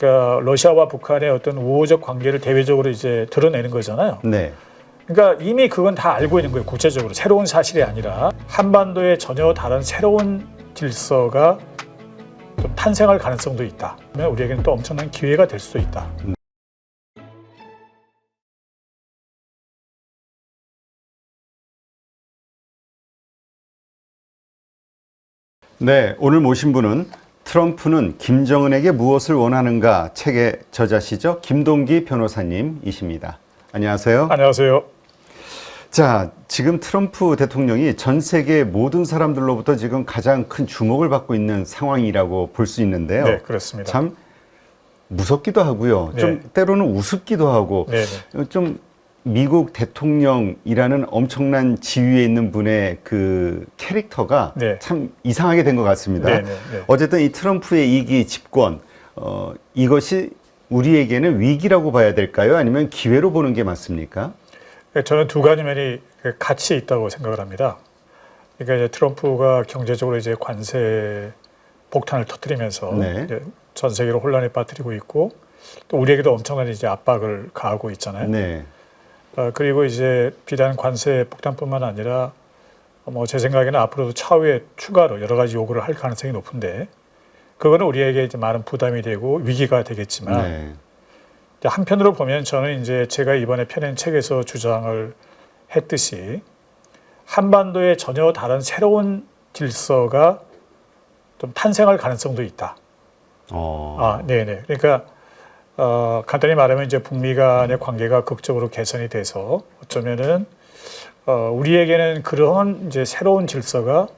그러니까 러시아와 북한의 어떤 우호적 관계를 대외적으로 이제 드러내는 거잖아요. 네. 그러니까 이미 그건 다 알고 있는 거예요. 국제적으로 새로운 사실이 아니라 한반도에 전혀 다른 새로운 질서가 좀 탄생할 가능성도 있다. 그러면 우리에게는 또 엄청난 기회가 될 수도 있다. 네, 오늘 모신 분은 트럼프는 김정은에게 무엇을 원하는가 책의 저자시죠. 김동기 변호사님이십니다. 안녕하세요. 안녕하세요. 자, 지금 트럼프 대통령이 전 세계 모든 사람들로부터 지금 가장 큰 주목을 받고 있는 상황이라고 볼 수 있는데요. 네, 그렇습니다. 참 무섭기도 하고요. 네. 좀 때로는 우습기도 하고 네, 좀 미국 대통령이라는 엄청난 지위에 있는 분의 그 캐릭터가 네. 참 이상하게 된 것 같습니다. 네, 네, 네. 어쨌든 이 트럼프의 2기 집권, 이것이 우리에게는 위기라고 봐야 될까요? 아니면 기회로 보는 게 맞습니까? 저는 두 가지 면이 같이 있다고 생각을 합니다. 그러니까 이제 트럼프가 경제적으로 이제 관세 폭탄을 터뜨리면서 네. 이제 전 세계를 혼란에 빠뜨리고 있고 또 우리에게도 엄청난 이제 압박을 가하고 있잖아요. 네. 그리고 이제 비단 관세 폭탄뿐만 아니라 뭐 제 생각에는 앞으로도 차후에 추가로 여러 가지 요구를 할 가능성이 높은데 그거는 우리에게 이제 많은 부담이 되고 위기가 되겠지만 네. 한편으로 보면 저는 이제 제가 이번에 펴낸 책에서 주장을 했듯이 한반도에 전혀 다른 새로운 질서가 좀 탄생할 가능성도 있다. 네네. 그러니까 간단히 말하면 이제 북미 간의 관계가 극적으로 개선이 돼서 어쩌면은 우리에게는 그런 이제 새로운 질서가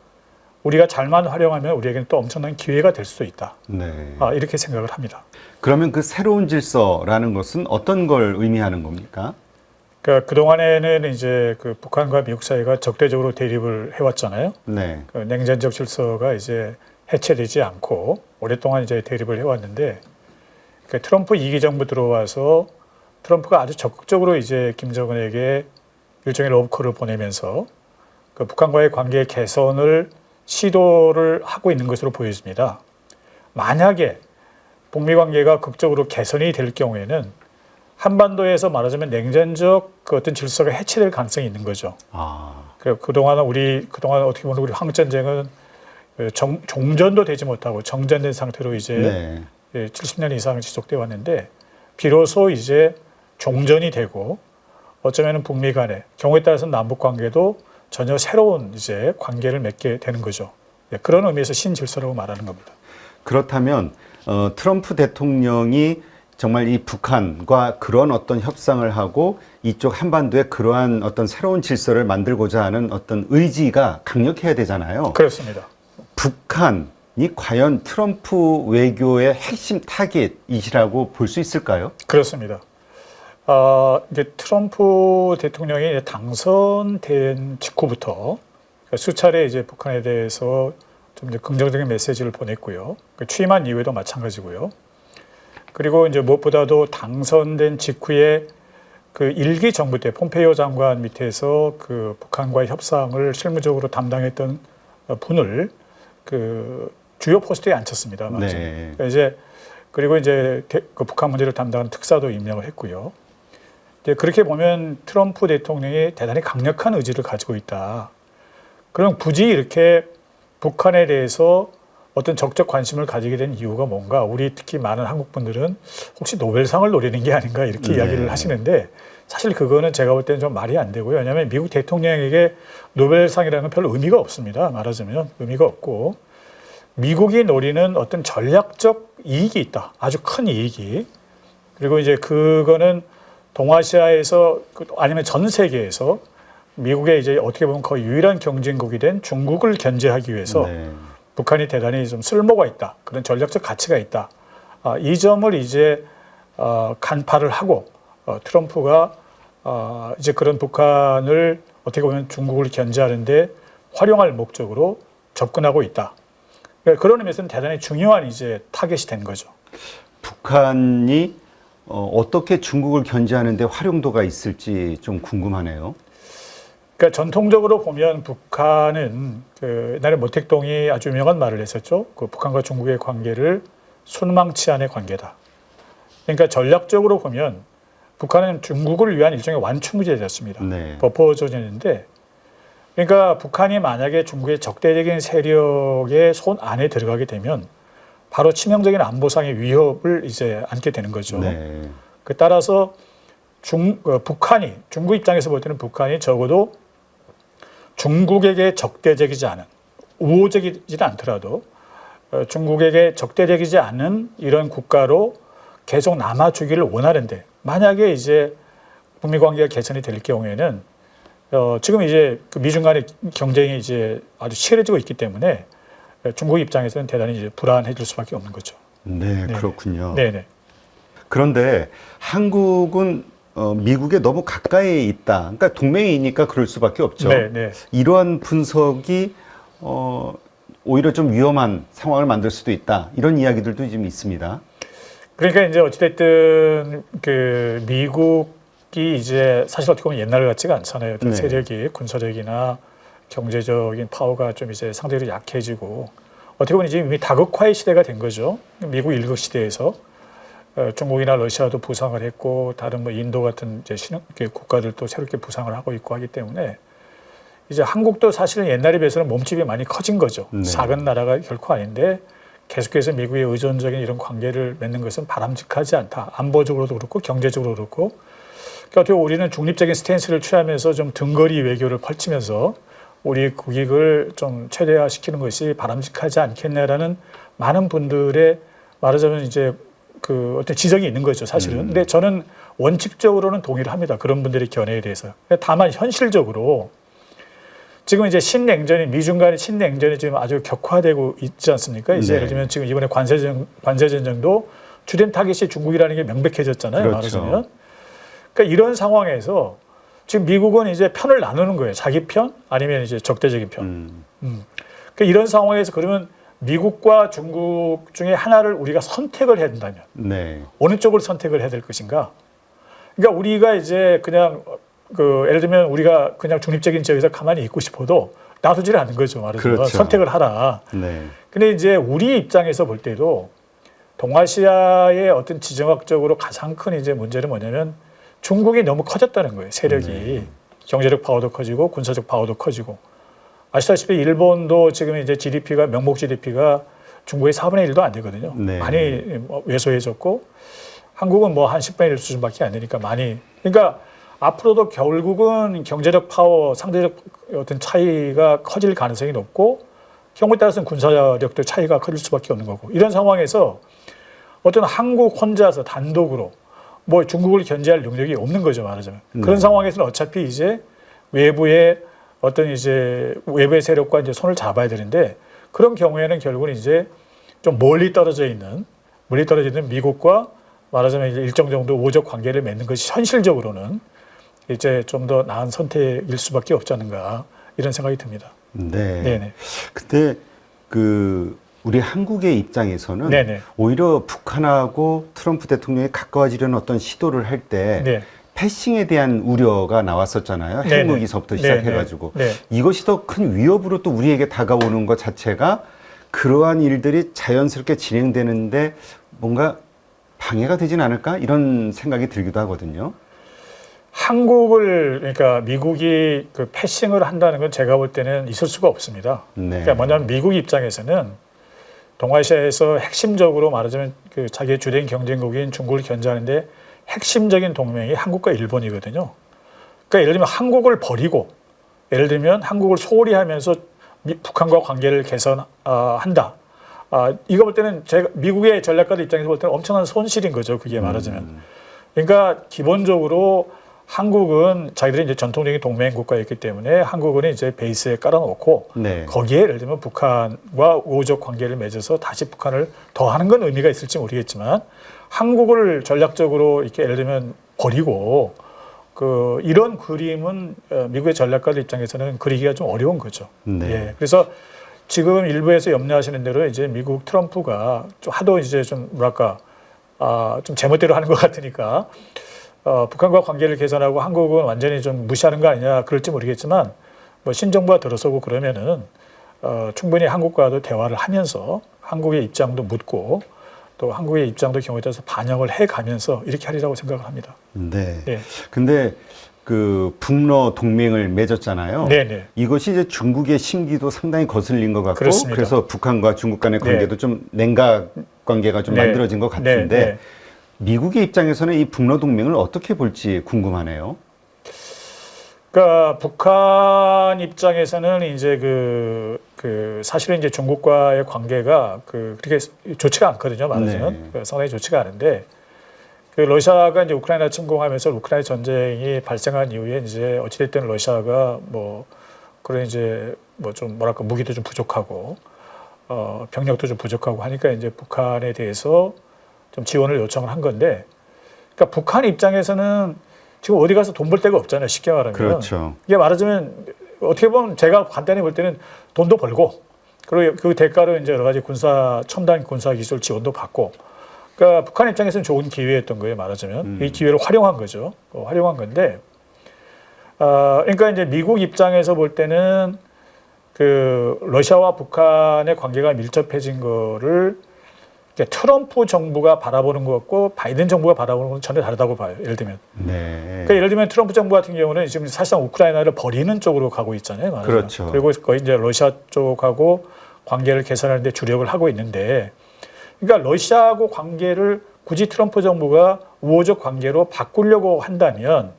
우리가 잘만 활용하면 우리에게는 또 엄청난 기회가 될 수도 있다. 네. 이렇게 생각을 합니다. 그러면 그 새로운 질서라는 것은 어떤 걸 의미하는 겁니까? 그러니까 그동안에는 이제 그 북한과 미국 사이가 적대적으로 대립을 해왔잖아요. 네. 그 냉전적 질서가 이제 해체되지 않고 오랫동안 이제 대립을 해왔는데 그 트럼프 2기 정부 들어와서 트럼프가 아주 적극적으로 이제 김정은에게 일종의 러브콜을 보내면서 그 북한과의 관계 개선을 시도를 하고 있는 것으로 보여집니다. 만약에 북미 관계가 극적으로 개선이 될 경우에는 한반도에서 말하자면 냉전적 그 어떤 질서가 해체될 가능성이 있는 거죠. 그리고 그동안 어떻게 보면 우리 한국 전쟁은 종전도 되지 못하고 정전된 상태로 이제 70년 이상 지속돼 왔는데 비로소 이제 종전이 되고 어쩌면 북미 간의 경우에 따라서는 남북 관계도 전혀 새로운 이제 관계를 맺게 되는 거죠. 그런 의미에서 신질서라고 말하는 겁니다. 그렇다면 트럼프 대통령이 정말 이 북한과 그런 어떤 협상을 하고 이쪽 한반도에 그러한 어떤 새로운 질서를 만들고자 하는 어떤 의지가 강력해야 되잖아요. 그렇습니다. 북한이 과연 트럼프 외교의 핵심 타깃이라고 볼 수 있을까요? 그렇습니다. 이제 트럼프 대통령이 당선된 직후부터 수차례 이제 북한에 대해서 좀 이제 긍정적인 메시지를 보냈고요. 취임한 이후에도 마찬가지고요. 그리고 이제 무엇보다도 당선된 직후에 그 1기 정부 때 폼페이오 장관 밑에서 그 북한과의 협상을 실무적으로 담당했던 분을 그 주요 포스트에 앉혔습니다. 네. 그리고 이제 그 북한 문제를 담당한 특사도 임명을 했고요. 그렇게 보면 트럼프 대통령이 대단히 강력한 의지를 가지고 있다. 그럼 굳이 이렇게 북한에 대해서 어떤 적적 관심을 가지게 된 이유가 뭔가 우리 특히 많은 한국 분들은 혹시 노벨상을 노리는 게 아닌가 이렇게 이야기를 하시는데 사실 그거는 제가 볼 때는 좀 말이 안 되고요. 왜냐하면 미국 대통령에게 노벨상이라는 건 별 의미가 없습니다. 말하자면 의미가 없고 미국이 노리는 어떤 전략적 이익이 있다. 아주 큰 이익이. 그리고 이제 그거는 동아시아에서 아니면 전 세계에서 미국의 이제 어떻게 보면 거의 유일한 경쟁국이 된 중국을 견제하기 위해서 북한이 대단히 좀 쓸모가 있다. 그런 전략적 가치가 있다. 이 점을 이제 간파를 하고 트럼프가 이제 그런 북한을 어떻게 보면 중국을 견제하는데 활용할 목적으로 접근하고 있다. 그런 의미에서는 대단히 중요한 이제 타겟이 된 거죠. 북한이 어떻게 중국을 견제하는 데 활용도가 있을지 좀 궁금하네요. 그러니까 전통적으로 보면 북한은 그 옛날에 모택동이 아주 유명한 말을 했었죠. 그 북한과 중국의 관계를 순망치 안의 관계다. 그러니까 전략적으로 보면 북한은 중국을 위한 일종의 완충지대였습니다. 네. 버퍼존이었는데, 그러니까 북한이 만약에 중국의 적대적인 세력의 손 안에 들어가게 되면 바로 치명적인 안보상의 위협을 이제 안게 되는 거죠. 네. 그 따라서 북한이 중국 입장에서 볼 때는 북한이 적어도 중국에게 적대적이지 않은 우호적이지 않더라도 중국에게 적대적이지 않은 이런 국가로 계속 남아주기를 원하는데 만약에 이제 북미 관계가 개선이 될 경우에는 지금 이제 그 미중 간의 경쟁이 이제 아주 치열해지고 있기 때문에 중국 입장에서는 대단히 이제 불안해질 수밖에 없는 거죠. 네, 그렇군요. 네네. 그런데 한국은 미국에 너무 가까이 있다. 그러니까 동맹이니까 그럴 수밖에 없죠. 네네. 이러한 분석이 오히려 좀 위험한 상황을 만들 수도 있다. 이런 이야기들도 좀 있습니다. 그러니까 이제 어찌됐든 그 미국이 이제 사실 어떻게 보면 옛날 같지가 않잖아요. 네. 세력이 군사력이나 경제적인 파워가 좀 이제 상대적으로 약해지고 어떻게 보면 이제 이미 다극화의 시대가 된 거죠. 미국 일극 시대에서 중국이나 러시아도 부상을 했고 다른 뭐 인도 같은 이제 국가들도 새롭게 부상을 하고 있고 하기 때문에 이제 한국도 사실은 옛날에 비해서는 몸집이 많이 커진 거죠. 네. 작은 나라가 결코 아닌데 계속해서 미국에 의존적인 이런 관계를 맺는 것은 바람직하지 않다. 안보적으로도 그렇고 경제적으로도 그렇고. 그러니까 어떻게 우리는 중립적인 스탠스를 취하면서 좀 등거리 외교를 펼치면서 우리 국익을 좀 최대화시키는 것이 바람직하지 않겠냐라는 많은 분들의 말하자면 이제 그 어떤 지적이 있는 거죠, 사실은. 근데 저는 원칙적으로는 동의를 합니다. 그런 분들의 견해에 대해서. 다만 현실적으로 지금 이제 신냉전이 미중 간의 신냉전이 지금 아주 격화되고 있지 않습니까? 이제 네. 예를 들면 지금 이번에 관세 전쟁도 주된 타깃이 중국이라는 게 명백해졌잖아요. 그렇죠. 말하자면. 그러니까 이런 상황에서 지금 미국은 이제 편을 나누는 거예요. 자기 편 아니면 이제 적대적인 편. 그러니까 이런 상황에서 그러면 미국과 중국 중에 하나를 우리가 선택을 해야 된다면 네. 어느 쪽을 선택을 해야 될 것인가? 그러니까 우리가 이제 그냥 그 예를 들면 우리가 그냥 중립적인 지역에서 가만히 있고 싶어도 놔두지를 않는 거죠. 말하자면 그렇죠. 선택을 하라. 네. 근데 이제 우리 입장에서 볼 때도 동아시아의 어떤 지정학적으로 가장 큰 이제 문제는 뭐냐면 중국이 너무 커졌다는 거예요. 세력이. 네. 경제적 파워도 커지고 군사적 파워도 커지고. 아시다시피 일본도 지금 이제 GDP가 명목 GDP가 중국의 4분의 1도 안 되거든요. 네. 많이 왜소해졌고 한국은 뭐 한 10분의 1 수준밖에 안 되니까 많이. 그러니까 앞으로도 결국은 경제적 파워, 상대적 어떤 차이가 커질 가능성이 높고 경우에 따라서는 군사력도 차이가 커질 수밖에 없는 거고 이런 상황에서 어떤 한국 혼자서 단독으로 뭐 중국을 견제할 능력이 없는 거죠, 말하자면. 그런 상황에서는 어차피 이제 외부의 어떤 이제 외부의 세력과 이제 손을 잡아야 되는데 그런 경우에는 결국은 이제 좀 멀리 떨어져 있는 미국과 말하자면 이제 일정 정도 우호적 관계를 맺는 것이 현실적으로는 이제 좀 더 나은 선택일 수밖에 없지 않은가 이런 생각이 듭니다. 네. 네네. 근데 그 우리 한국의 입장에서는 네네. 오히려 북한하고 트럼프 대통령이 가까워지려는 어떤 시도를 할 때 네. 패싱에 대한 우려가 나왔었잖아요. 네네. 핵무기서부터 시작해가지고 네. 이것이 더 큰 위협으로 또 우리에게 다가오는 것 자체가 그러한 일들이 자연스럽게 진행되는데 뭔가 방해가 되진 않을까 이런 생각이 들기도 하거든요. 한국을 그러니까 미국이 그 패싱을 한다는 건 제가 볼 때는 있을 수가 없습니다. 네. 그러니까 뭐냐면 미국 입장에서는 동아시아에서 핵심적으로 말하자면 그 자기의 주된 경쟁국인 중국을 견제하는데 핵심적인 동맹이 한국과 일본이거든요. 그러니까 예를 들면 한국을 버리고 예를 들면 한국을 소홀히 하면서 북한과 관계를 개선한다. 이거 볼 때는 제가 미국의 전략가들 입장에서 볼 때는 엄청난 손실인 거죠. 그게 말하자면. 그러니까 기본적으로 한국은 자기들이 이제 전통적인 동맹 국가였기 때문에 한국은 이제 베이스에 깔아놓고 네. 거기에 예를 들면 북한과 우호적 관계를 맺어서 다시 북한을 더하는 건 의미가 있을지 모르겠지만 한국을 전략적으로 이렇게 예를 들면 버리고 그 이런 그림은 미국의 전략가들 입장에서는 그리기가 좀 어려운 거죠. 네. 예. 그래서 지금 일부에서 염려하시는 대로 이제 미국 트럼프가 좀 하도 이제 좀 뭐랄까 좀 제멋대로 하는 것 같으니까 북한과 관계를 개선하고 한국은 완전히 좀 무시하는 거 아니냐 그럴지 모르겠지만 뭐 신정부가 들어서고 그러면은 충분히 한국과도 대화를 하면서 한국의 입장도 묻고 또 한국의 입장도 경우에 따라서 반영을 해가면서 이렇게 하리라고 생각을 합니다. 네. 네. 근데 그 북러 동맹을 맺었잖아요. 네네. 이것이 이제 중국의 심기도 상당히 거슬린 것 같고, 그렇습니다. 그래서 북한과 중국 간의 네. 관계도 좀 냉각 관계가 좀 네. 만들어진 것 같은데, 네. 미국의 입장에서는 이 북러 동맹을 어떻게 볼지 궁금하네요. 그러니까 북한 입장에서는 이제 사실은 이제 중국과의 관계가 그렇게 좋지가 않거든요. 말하자면 네. 상당히 좋지가 않은데 러시아가 이제 우크라이나 침공하면서 우크라이나 전쟁이 발생한 이후에 이제 어찌됐든 러시아가 그런 이제 좀 뭐랄까 무기도 좀 부족하고 병력도 좀 부족하고 하니까 이제 북한에 대해서 좀 지원을 요청을 한 건데, 그러니까 북한 입장에서는 지금 어디 가서 돈 벌 데가 없잖아요. 쉽게 말하면. 그렇죠. 이게 말하자면 어떻게 보면 제가 간단히 볼 때는 돈도 벌고 그리고 그 대가로 이제 여러 가지 첨단 군사 기술 지원도 받고, 그러니까 북한 입장에서는 좋은 기회였던 거예요. 말하자면 이 기회를 활용한 거죠. 활용한 건데, 그러니까 이제 미국 입장에서 볼 때는 러시아와 북한의 관계가 밀접해진 거를 트럼프 정부가 바라보는 것과 바이든 정부가 바라보는 건 전혀 다르다고 봐요. 예를 들면. 네. 그러니까 예를 들면 트럼프 정부 같은 경우는 지금 사실상 우크라이나를 버리는 쪽으로 가고 있잖아요. 말하자면. 그렇죠. 그리고 거의 이제 러시아 쪽하고 관계를 개선하는 데 주력을 하고 있는데, 그러니까 러시아하고 관계를 굳이 트럼프 정부가 우호적 관계로 바꾸려고 한다면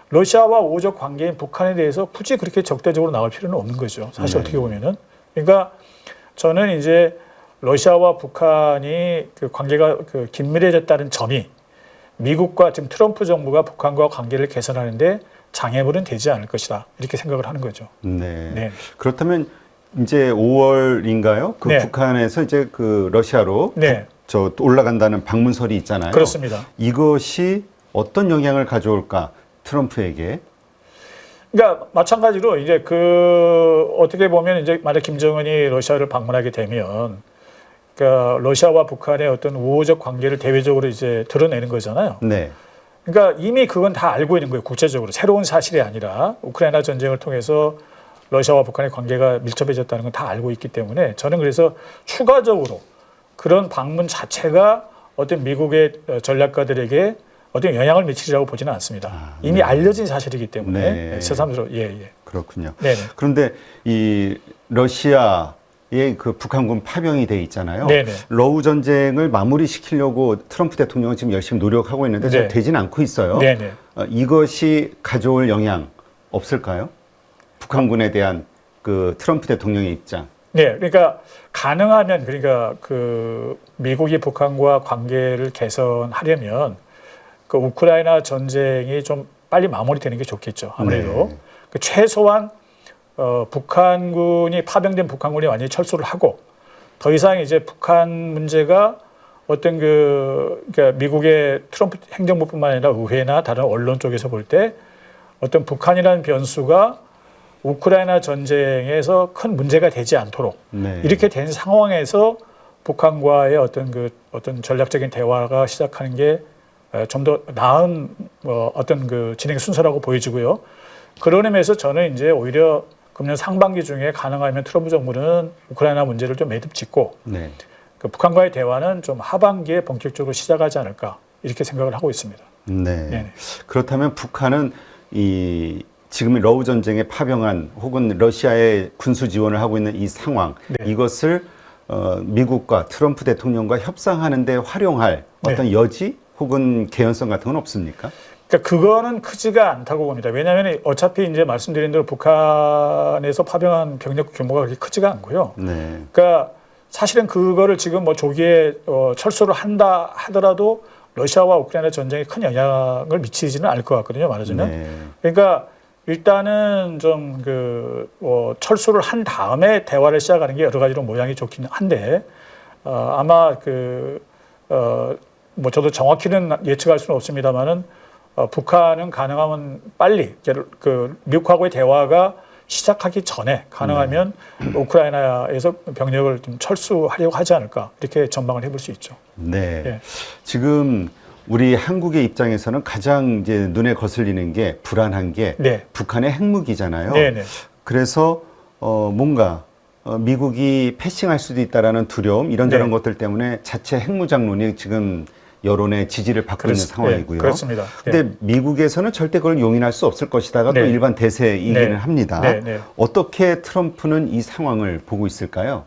러시아와 우호적 관계인 북한에 대해서 굳이 그렇게 적대적으로 나올 필요는 없는 거죠. 사실 네. 어떻게 보면은. 그러니까 저는 이제 러시아와 북한이 관계가 긴밀해졌다는 점이 미국과 지금 트럼프 정부가 북한과 관계를 개선하는데 장애물은 되지 않을 것이다. 이렇게 생각을 하는 거죠. 네. 네. 그렇다면 이제 5월인가요? 네. 북한에서 이제 러시아로 네. 올라간다는 방문설이 있잖아요. 그렇습니다. 이것이 어떤 영향을 가져올까? 트럼프에게. 그러니까 마찬가지로 이제 어떻게 보면 이제 만약 김정은이 러시아를 방문하게 되면 그러니까 러시아와 북한의 어떤 우호적 관계를 대외적으로 이제 드러내는 거잖아요. 네. 그러니까 이미 그건 다 알고 있는 거예요. 국제적으로. 새로운 사실이 아니라 우크라이나 전쟁을 통해서 러시아와 북한의 관계가 밀접해졌다는 건 다 알고 있기 때문에 저는 그래서 추가적으로 그런 방문 자체가 어떤 미국의 전략가들에게 어떤 영향을 미치리라고 보지는 않습니다. 이미 네. 알려진 사실이기 때문에 네. 새삼스러워. 예. 그렇군요. 네네. 그런데 이 러시아의 북한군 파병이 돼 있잖아요. 네네. 러우 전쟁을 마무리시키려고 트럼프 대통령은 지금 열심히 노력하고 있는데 잘 네. 되진 않고 있어요. 네네. 이것이 가져올 영향 없을까요? 북한군에 대한 트럼프 대통령의 입장. 네, 그러니까 가능하면 미국이 북한과 관계를 개선하려면 우크라이나 전쟁이 좀 빨리 마무리되는 게 좋겠죠. 아무래도 네. 최소한 북한군이 파병된 북한군이 완전히 철수를 하고 더 이상 이제 북한 문제가 어떤 그러니까 미국의 트럼프 행정부뿐만 아니라 의회나 다른 언론 쪽에서 볼 때 어떤 북한이라는 변수가 우크라이나 전쟁에서 큰 문제가 되지 않도록 네. 이렇게 된 상황에서 북한과의 어떤 전략적인 대화가 시작하는 게 좀 더 나은 어떤 진행 순서라고 보여지고요. 그런 의미에서 저는 이제 오히려 금년 상반기 중에 가능하면 트럼프 정부는 우크라이나 문제를 좀 매듭 짓고 네. 북한과의 대화는 좀 하반기에 본격적으로 시작하지 않을까 이렇게 생각을 하고 있습니다. 네. 네네. 그렇다면 북한은 지금 러우 전쟁에 파병한 혹은 러시아에 군수 지원을 하고 있는 이 상황, 네. 이것을 미국과 트럼프 대통령과 협상하는 데 활용할 어떤 여지 혹은 개연성 같은 건 없습니까? 그러니까 그거는 크지가 않다고 봅니다. 왜냐하면 어차피 이제 말씀드린 대로 북한에서 파병한 병력 규모가 그렇게 크지가 않고요. 네. 그러니까 사실은 그거를 지금 조기에 철수를 한다 하더라도 러시아와 우크라이나 전쟁에 큰 영향을 미치지는 않을 것 같거든요. 말하자면. 네. 그러니까 일단은 좀 철수를 한 다음에 대화를 시작하는 게 여러 가지로 모양이 좋긴 한데 아마 저도 정확히는 예측할 수는 없습니다만은 북한은 가능하면 빨리 미국하고의 대화가 시작하기 전에 가능하면 우크라이나에서 병력을 좀 철수하려고 하지 않을까 이렇게 전망을 해볼 수 있죠. 네. 예. 지금 우리 한국의 입장에서는 가장 이제 눈에 거슬리는 게 불안한 게 네. 북한의 핵무기잖아요. 네네. 그래서 뭔가 미국이 패싱할 수도 있다라는 두려움 이런저런 네. 것들 때문에 자체 핵무장론이 지금 여론의 지지를 받고 있는 상황이고요. 네, 그렇습니다. 근데 미국에서는 절대 그걸 용인할 수 없을 것이다가 또 네. 일반 대세이기는 네. 합니다. 네, 네. 어떻게 트럼프는 이 상황을 보고 있을까요?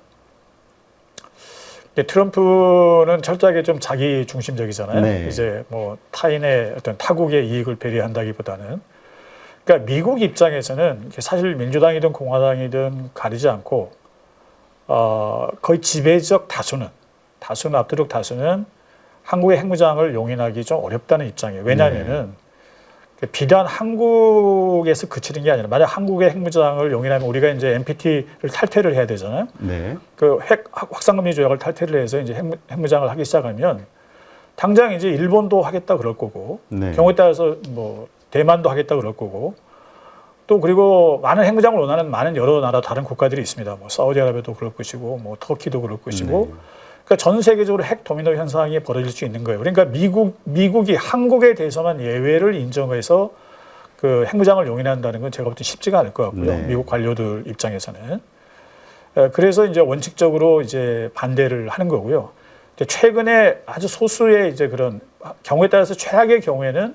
트럼프는 철저하게 좀 자기 중심적이잖아요. 네. 이제 뭐 타인의 어떤 타국의 이익을 배려한다기보다는, 그러니까 미국 입장에서는 사실 민주당이든 공화당이든 가리지 않고 거의 지배적 다수는 압도적 다수는 한국의 핵무장을 용인하기 좀 어렵다는 입장이에요. 왜냐하면은 비단 한국에서 그치는 게 아니라 만약 한국의 핵무장을 용인하면 우리가 이제 NPT를 탈퇴를 해야 되잖아요. 네. 그 핵 확산금지 조약을 탈퇴를 해서 이제 핵무장을 하기 시작하면 당장 이제 일본도 하겠다 그럴 거고 네. 경우에 따라서 뭐 대만도 하겠다 그럴 거고 또 그리고 많은 핵무장을 원하는 많은 여러 나라 다른 국가들이 있습니다. 뭐 사우디아라비아도 그럴 것이고 뭐 터키도 그럴 것이고 네. 그러니까 전 세계적으로 핵 도미노 현상이 벌어질 수 있는 거예요. 그러니까 미국이 한국에 대해서만 예외를 인정해서 그 핵무장을 용인한다는 건 제가 볼 때 쉽지가 않을 것 같고요. 네. 미국 관료들 입장에서는. 그래서 이제 원칙적으로 이제 반대를 하는 거고요. 최근에 아주 소수의 이제 그런 경우에 따라서 최악의 경우에는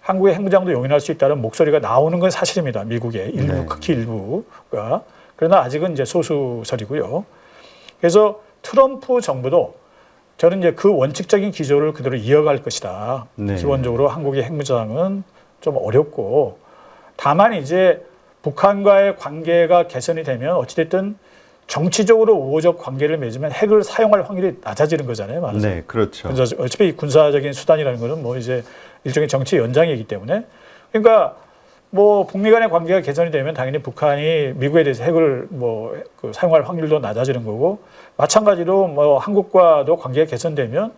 한국의 핵무장도 용인할 수 있다는 목소리가 나오는 건 사실입니다. 미국의 일부, 네. 극히 일부가. 그러나 아직은 이제 소수설이고요. 그래서 트럼프 정부도 저는 이제 그 원칙적인 기조를 그대로 이어갈 것이다. 네. 기본적으로 한국의 핵무장은 좀 어렵고 다만 이제 북한과의 관계가 개선이 되면 어찌됐든 정치적으로 우호적 관계를 맺으면 핵을 사용할 확률이 낮아지는 거잖아요. 말하자면. 네, 그렇죠. 어차피 군사적인 수단이라는 것은 뭐 이제 일종의 정치 연장이기 때문에 그러니까 뭐 북미 간의 관계가 개선이 되면 당연히 북한이 미국에 대해서 핵을 그 사용할 확률도 낮아지는 거고 마찬가지로 뭐 한국과도 관계가 개선되면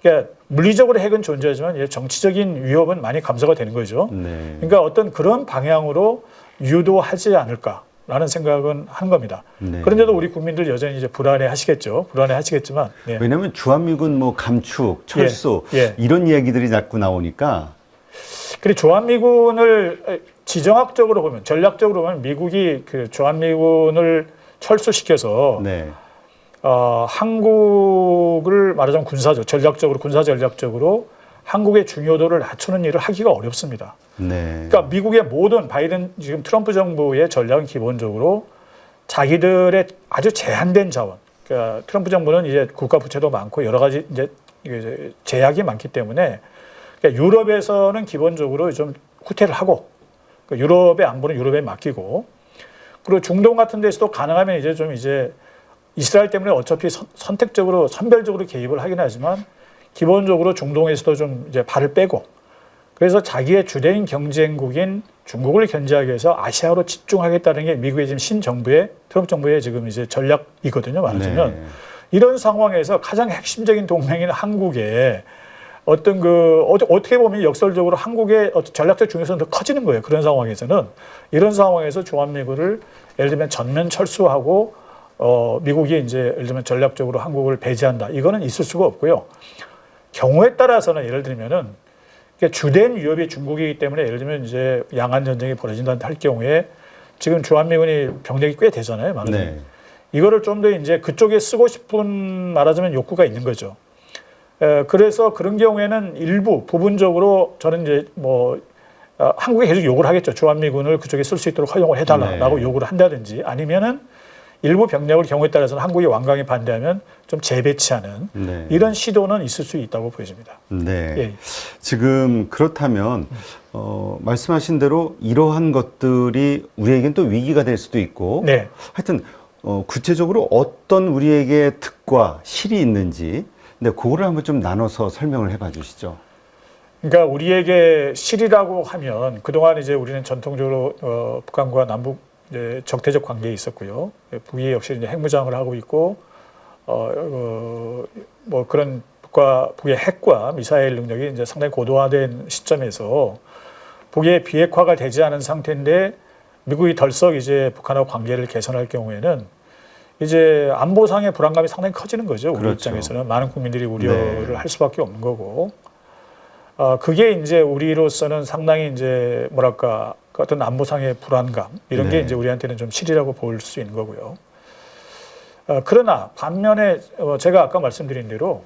그러니까 물리적으로 핵은 존재하지만 이제 정치적인 위협은 많이 감소가 되는 거죠. 네. 그러니까 어떤 그런 방향으로 유도하지 않을까라는 생각은 하는 겁니다. 네. 그런데도 우리 국민들 여전히 이제 불안해하시겠죠. 불안해하시겠지만 네. 왜냐하면 주한미군 뭐 감축, 철수 이런 이야기들이 자꾸 나오니까. 그리고 주한미군을 지정학적으로 보면 전략적으로 보면 미국이 그 주한미군을 철수시켜서 네. 한국을 말하자면 전략적으로 군사 전략적으로 한국의 중요도를 낮추는 일을 하기가 어렵습니다. 네. 그러니까 미국의 모든 지금 트럼프 정부의 전략은 기본적으로 자기들의 아주 제한된 자원. 그러니까 트럼프 정부는 이제 국가 부채도 많고 여러 가지 이제 제약이 많기 때문에 그러니까 유럽에서는 기본적으로 좀 후퇴를 하고 그러니까 유럽의 안보는 유럽에 맡기고 그리고 중동 같은 데서도 가능하면 이제 이스라엘 때문에 어차피 선택적으로 선별적으로 개입을 하긴 하지만 기본적으로 중동에서도 좀 이제 발을 빼고 그래서 자기의 주된 경쟁국인 중국을 견제하기 위해서 아시아로 집중하겠다는 게 미국의 지금 신정부의 트럼프 정부의 지금 이제 전략이거든요. 말하자면 네. 이런 상황에서 가장 핵심적인 동맹인 한국에 어떤 어떻게 보면 역설적으로 한국의 전략적 중요성이 더 커지는 거예요. 그런 상황에서는 이런 상황에서 주한미군을 예를 들면 전면 철수하고 미국이 이제 예를 들면 전략적으로 한국을 배제한다. 이거는 있을 수가 없고요. 경우에 따라서는 예를 들면은 주된 위협이 중국이기 때문에 예를 들면 이제 양안 전쟁이 벌어진다 할 경우에 지금 주한미군이 병력이 꽤 되잖아요. 말하자면 네. 이거를 좀 더 이제 그쪽에 쓰고 싶은 말하자면 욕구가 있는 거죠. 그래서 그런 경우에는 부분적으로 저는 이제 한국에 계속 요구를 하겠죠. 주한미군을 그쪽에 쓸 수 있도록 허용을 해달라고 네. 요구를 한다든지 아니면은 일부 병력을 경우에 따라서는 한국이 완강히 반대하면 좀 재배치하는 네. 이런 시도는 있을 수 있다고 보여집니다. 네. 예. 지금 그렇다면 말씀하신 대로 이러한 것들이 우리에겐 또 위기가 될 수도 있고 네. 하여튼 구체적으로 어떤 우리에게 득과 실이 있는지 근데 그거를 한번 좀 나눠서 설명을 해봐 주시죠. 그러니까 우리에게 실이라고 하면 그동안 이제 우리는 전통적으로 북한과 남북 이제 적대적 관계에 있었고요. 북이 역시 이제 핵무장을 하고 있고 뭐 그런 북의 핵과 미사일 능력이 이제 상당히 고도화된 시점에서 북의 비핵화가 되지 않은 상태인데 미국이 덜썩 이제 북한하고 관계를 개선할 경우에는 이제 안보상의 불안감이 상당히 커지는 거죠. 우리 그렇죠. 입장에서는 많은 국민들이 우려를 네. 할 수밖에 없는 거고. 그게 이제 우리로서는 상당히 이제 뭐랄까 어떤 안보상의 불안감 이런 게 네. 이제 우리한테는 좀 실이라고 볼 수 있는 거고요. 그러나 반면에 제가 아까 말씀드린 대로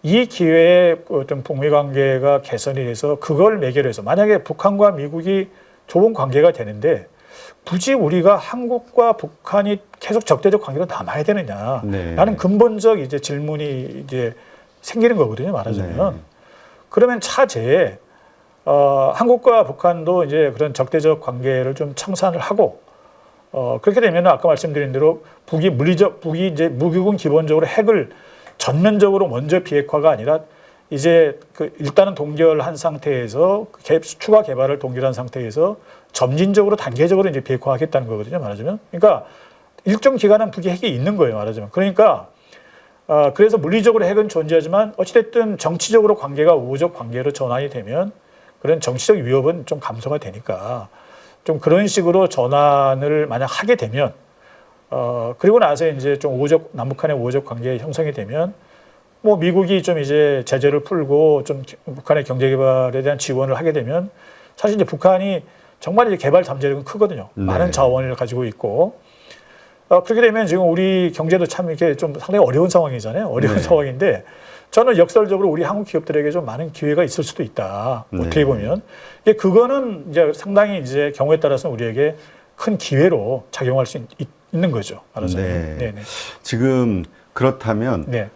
이 기회에 어떤 북미 관계가 개선이 돼서 그걸 매개로 해서 만약에 북한과 미국이 좋은 관계가 되는데 굳이 우리가 한국과 북한이 계속 적대적 관계로 남아야 되느냐? 네. 라는 근본적 이제 질문이 이제 생기는 거거든요. 말하자면. 네. 그러면 차제에 한국과 북한도 이제 그런 적대적 관계를 좀 청산을 하고 그렇게 되면 아까 말씀드린 대로 북이 이제 무기군 기본적으로 핵을 전면적으로 먼저 비핵화가 아니라 이제 일단은 동결한 상태에서 추가 개발을 동결한 상태에서 점진적으로 단계적으로 이제 비핵화하겠다는 거거든요. 말하자면. 그러니까 일정 기간은 북이 핵이 있는 거예요. 말하자면. 그러니까 그래서 물리적으로 핵은 존재하지만 어찌됐든 정치적으로 관계가 우호적 관계로 전환이 되면 그런 정치적 위협은 좀 감소가 되니까 좀 그런 식으로 전환을 만약 하게 되면 그리고 나서 이제 좀 남북 간의 우호적 관계 형성이 되면 뭐 미국이 좀 이제 제재를 풀고 좀 북한의 경제 개발에 대한 지원을 하게 되면 사실 이제 북한이 정말 이제 개발 잠재력은 크거든요. 네. 많은 자원을 가지고 있고 그렇게 되면 지금 우리 경제도 참 이렇게 좀 상당히 어려운 상황이잖아요. 어려운 네. 상황인데 저는 역설적으로 우리 한국 기업들에게 좀 많은 기회가 있을 수도 있다. 어떻게 보면 그거는 이제 상당히 이제 경우에 따라서 우리에게 큰 기회로 작용할 수 있는 거죠. 말하자면. 네. 지금 그렇다면 네.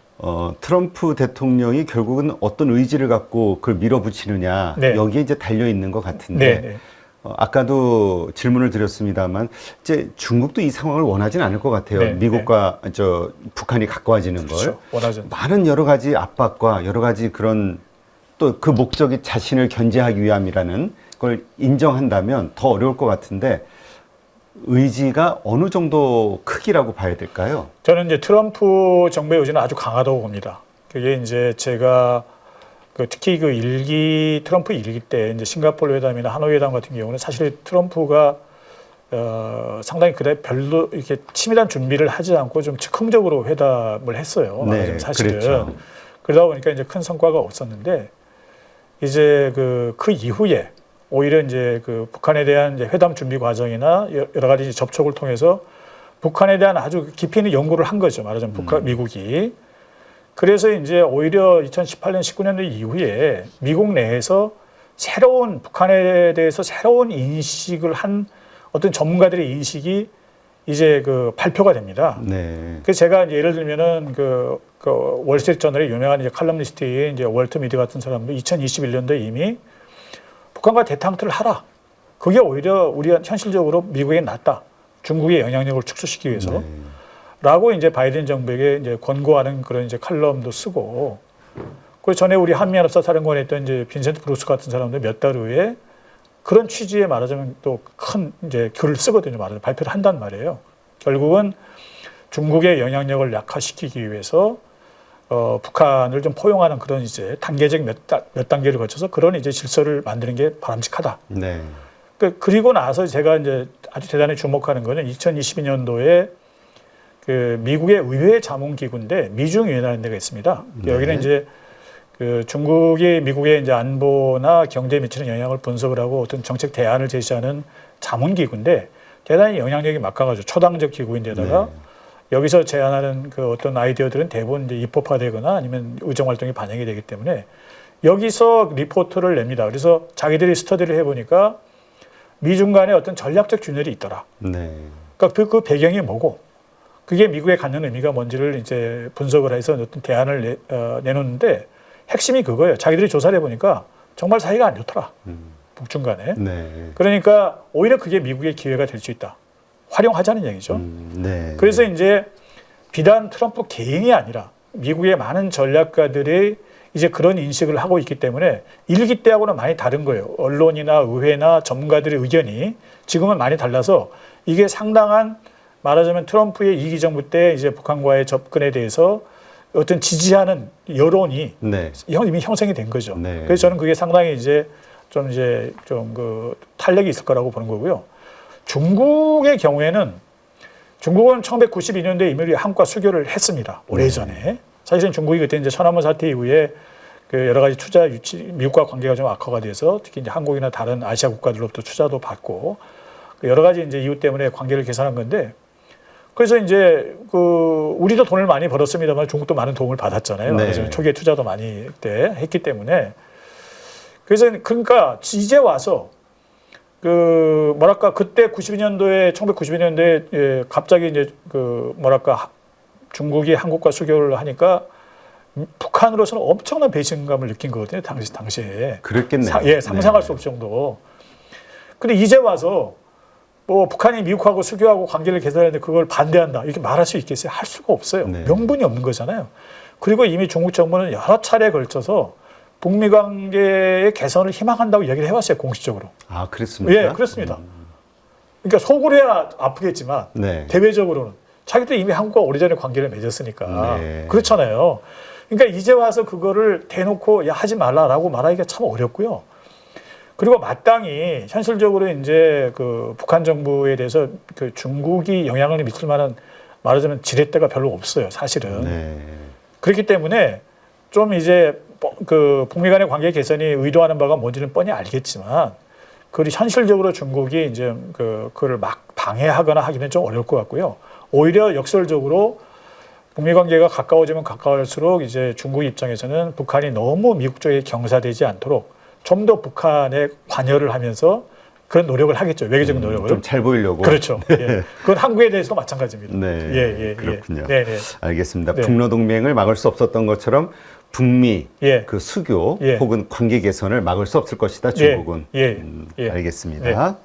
트럼프 대통령이 결국은 어떤 의지를 갖고 그걸 밀어붙이느냐 네. 여기에 이제 달려 있는 것 같은데 네. 아까도 질문을 드렸습니다만 이제 중국도 이 상황을 원하지는 않을 것 같아요. 네. 미국과 북한이 가까워지는 그렇죠. 걸 원하죠. 많은 여러 가지 압박과 여러 가지 그런 또 그 목적이 자신을 견제하기 위함이라는 걸 인정한다면 더 어려울 것 같은데 의지가 어느 정도 크기라고 봐야 될까요? 저는 이제 트럼프 정부의 의지는 아주 강하다고 봅니다. 그게 이제 제가 특히 트럼프 일기 때 이제 싱가포르 회담이나 하노이 회담 같은 경우는 사실 트럼프가 상당히 별로 이렇게 치밀한 준비를 하지 않고 좀 즉흥적으로 회담을 했어요. 네, 사실은. 그렇죠. 그러다 보니까 이제 큰 성과가 없었는데 이제 그 이후에 오히려 이제 북한에 대한 이제 회담 준비 과정이나 여러 가지 접촉을 통해서 북한에 대한 아주 깊이 있는 연구를 한 거죠. 말하자면 미국이. 그래서 이제 오히려 2018년, 19년도 이후에 미국 내에서 북한에 대해서 새로운 인식을 한 어떤 전문가들의 인식이 이제 발표가 됩니다. 네. 그래서 제가 이제 예를 들면은 월스트리트저널의 유명한 이제 칼럼니스트인 이제 월터 미드 같은 사람도 2021년도에 이미 북한과 대탕트를 하라. 그게 오히려 우리가 현실적으로 미국에 낫다. 중국의 영향력을 축소시키기 위해서. 네. 라고 이제 바이든 정부에게 이제 권고하는 그런 이제 칼럼도 쓰고. 그 전에 우리 한미연합사 사령관에 있던 이제 빈센트 브루스 같은 사람도 몇 달 후에 그런 취지에 말하자면 또 큰 이제 글을 쓰거든요. 말하자면 발표를 한단 말이에요. 결국은 중국의 영향력을 약화시키기 위해서 북한을 좀 포용하는 그런 이제 단계적 몇 단계를 거쳐서 그런 이제 질서를 만드는 게 바람직하다. 네. 그리고 나서 제가 이제 아주 대단히 주목하는 거는 2022년도에 미국의 의회 자문기구인데 미중위원회라는 데가 있습니다. 네. 여기는 이제 중국이 미국의 이제 안보나 경제에 미치는 영향을 분석을 하고 어떤 정책 대안을 제시하는 자문기구인데 대단히 영향력이 막강하죠. 초당적 기구인데다가 네. 여기서 제안하는 어떤 아이디어들은 대부분 이제 입법화되거나 아니면 의정 활동이 반영이 되기 때문에 여기서 리포트를 냅니다. 그래서 자기들이 스터디를 해보니까 미중 간의 어떤 전략적 균열이 있더라. 네. 그러니까 그 배경이 뭐고 그게 미국에 갖는 의미가 뭔지를 이제 분석을 해서 어떤 대안을 내놓는데 핵심이 그거예요. 자기들이 조사를 해보니까 정말 사이가 안 좋더라. 북중 간에. 네. 그러니까 오히려 그게 미국의 기회가 될 수 있다. 활용하자는 얘기죠. 네. 그래서 이제 비단 트럼프 개인이 아니라 미국의 많은 전략가들이 이제 그런 인식을 하고 있기 때문에 일기 때하고는 많이 다른 거예요. 언론이나 의회나 전문가들의 의견이 지금은 많이 달라서 이게 상당한 말하자면 트럼프의 2기 정부 때 이제 북한과의 접근에 대해서 어떤 지지하는 여론이 네. 이미 형성이 된 거죠. 네. 그래서 저는 그게 상당히 이제 좀 탄력이 있을 거라고 보는 거고요. 중국의 경우에는 중국은 1992년도에 이미 한국과 수교를 했습니다. 오래전에. 사실은 중국이 그때 이제 천안문 사태 이후에 여러 가지 투자 유치, 미국과 관계가 좀 악화가 돼서 특히 이제 한국이나 다른 아시아 국가들로부터 투자도 받고 여러 가지 이제 이유 때문에 관계를 개선한 건데 그래서 이제 그 우리도 돈을 많이 벌었습니다만 중국도 많은 도움을 받았잖아요. 네. 그래서 초기에 투자도 많이 때 했기 때문에 그래서 그러니까 이제 와서 그 뭐랄까 그때 92년도에 1992년도에 예, 갑자기 이제 그 뭐랄까 중국이 한국과 수교를 하니까 북한으로서는 엄청난 배신감을 느낀 거거든요. 당시에. 그랬겠네요. 예, 상상할 네. 수 없을 정도. 근데 이제 와서 뭐 북한이 미국하고 수교하고 관계를 개선하는데 그걸 반대한다 이렇게 말할 수 있겠어요? 할 수가 없어요. 네. 명분이 없는 거잖아요. 그리고 이미 중국 정부는 여러 차례에 걸쳐서 북미 관계의 개선을 희망한다고 얘기를 해왔어요. 공식적으로. 아, 그렇습니까? 예, 그렇습니다. 그러니까 속으로야 아프겠지만 네. 대외적으로는 자기도 이미 한국과 오래전에 관계를 맺었으니까 네. 그렇잖아요. 그러니까 이제 와서 그거를 대놓고 야 하지 말라라고 말하기가 참 어렵고요. 그리고 마땅히 현실적으로 이제 그 북한 정부에 대해서 그 중국이 영향을 미칠 만한 말하자면 지렛대가 별로 없어요, 사실은. 네. 그렇기 때문에 좀 이제 그 북미 간의 관계 개선이 의도하는 바가 뭔지는 뻔히 알겠지만 그리 현실적으로 중국이 이제 그걸 막 방해하거나 하기는 좀 어려울 것 같고요. 오히려 역설적으로 북미 관계가 가까워지면 가까울수록 이제 중국 입장에서는 북한이 너무 미국 쪽에 경사되지 않도록 좀 더 북한에 관여를 하면서 그런 노력을 하겠죠. 외교적인 노력을. 좀 잘 보이려고. 그렇죠. 예. 그건 한국에 대해서도 마찬가지입니다. 네. 예, 그렇군요. 네, 네. 알겠습니다. 네. 북러 동맹을 막을 수 없었던 것처럼 북미 예. 그 수교 예. 혹은 관계 개선을 막을 수 없을 것이다. 중국은. 예. 예. 알겠습니다.